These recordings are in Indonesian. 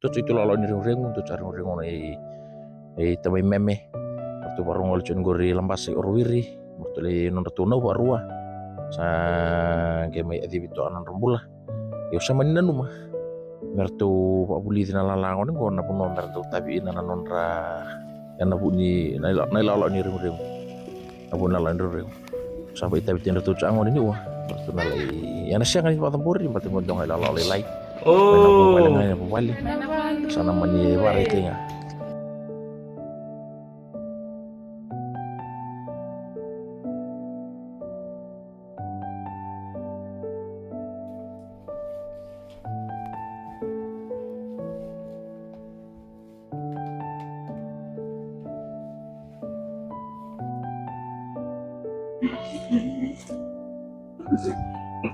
itu lalu ni ring tu cari ring tamai meme tu baru ngol cun gori lampas orwiri le non tuna barua sa game adi bitu anan rumbula yo sama ni numa mertu pak buli tina lalangon ni gona pun mertu tapi ina nonra yana bunyi naila ni ring abu nala ring sampai tapi tina tu cangon ini wah mertu nala yana siang kan pak tempuri pak tempuri dong naila lai oh main balik sana mani bare tinga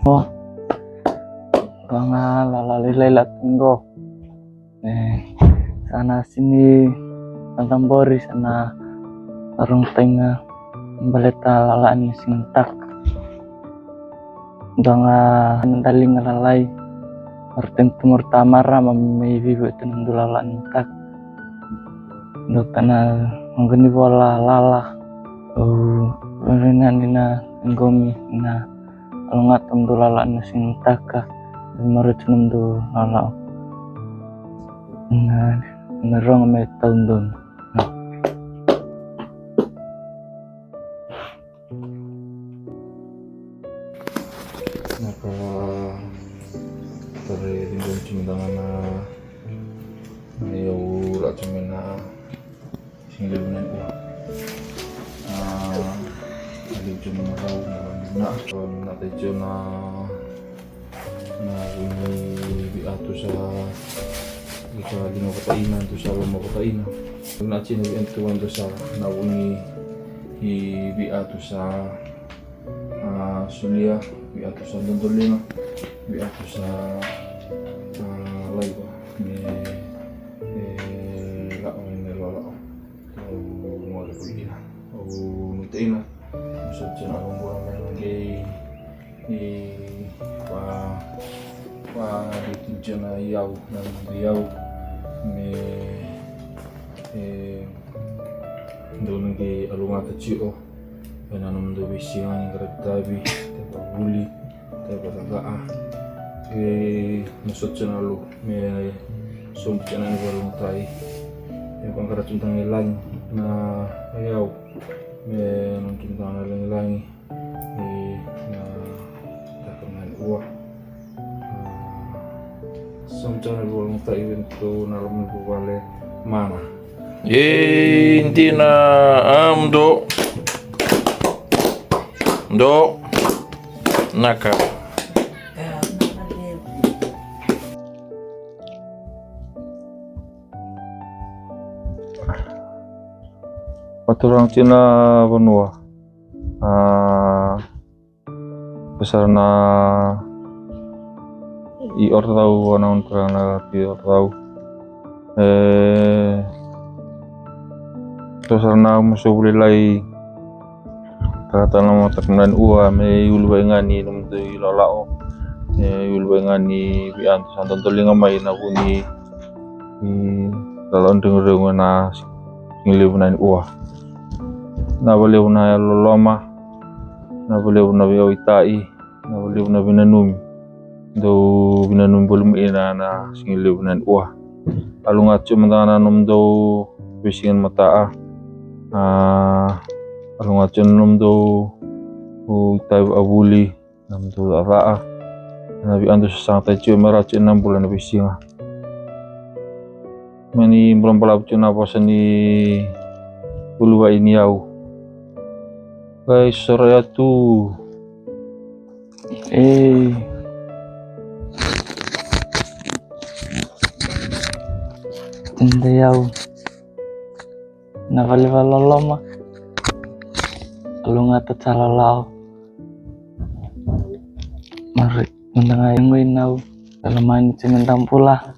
oh banga lalalilat tunggo sana sini Tambori sana tarung tengah baleta lalaan sintak banga daling lalai martin tumur tamara mamai vivo tendu lalaan tak do kana ngani bola lala nina ngomi na alungat tendu lalaan sintaka marut tendu lala narong may taon doon. Naka tari ringgong cimendangan na ayaw la cimen na singgil na ito alib cimen na raw na tayo na biato sa ginokatainan to sa lumakatainan kung natin nag-entuan to sa nawungi biato sa sulia biato sa dondolina biato sa layba laon na lalao o mga pagkina o nagtaina so dyan akong buwan na dito dyan na yaw doon ngi alungata ciyo nanam do bisiang grabtabi tepa buli tepa tagaa nasot siya nalo may sump siya na niwalong tayo may pangkaratuntang ilang na ayaw may nantuntang ilang na takangan uwa sump siya na niwalong tayo ito nalaman po wale mana hindi na do naka Maturang Cina benua besar na ior tahu naon perang na ior tahu besar na musuh lay kata nama terkenal ua me ulwa ngani num tu ilalao ulwa ngani bian santon tolinga mai na kuni lalon dengar na ngilibunan ua na boleh na loloma na boleh na biau itai na boleh na binanum do binanum bolum ina na ngilibunan ua alungat cuma num do bisingan mata alungat num do itai abuli num do raa nabi andu santai cuma meracu 6 bulan na bisinga mani belum palap cuna pasani ulwa ini yau guys soraya tu Tenda yau navaloloma alungat talalao mari mendengar nau dalam cementang pula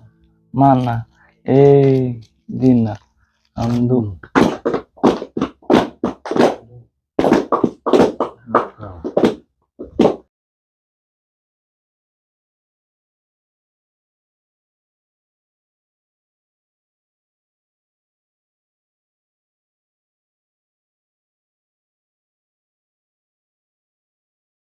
mana dina amdu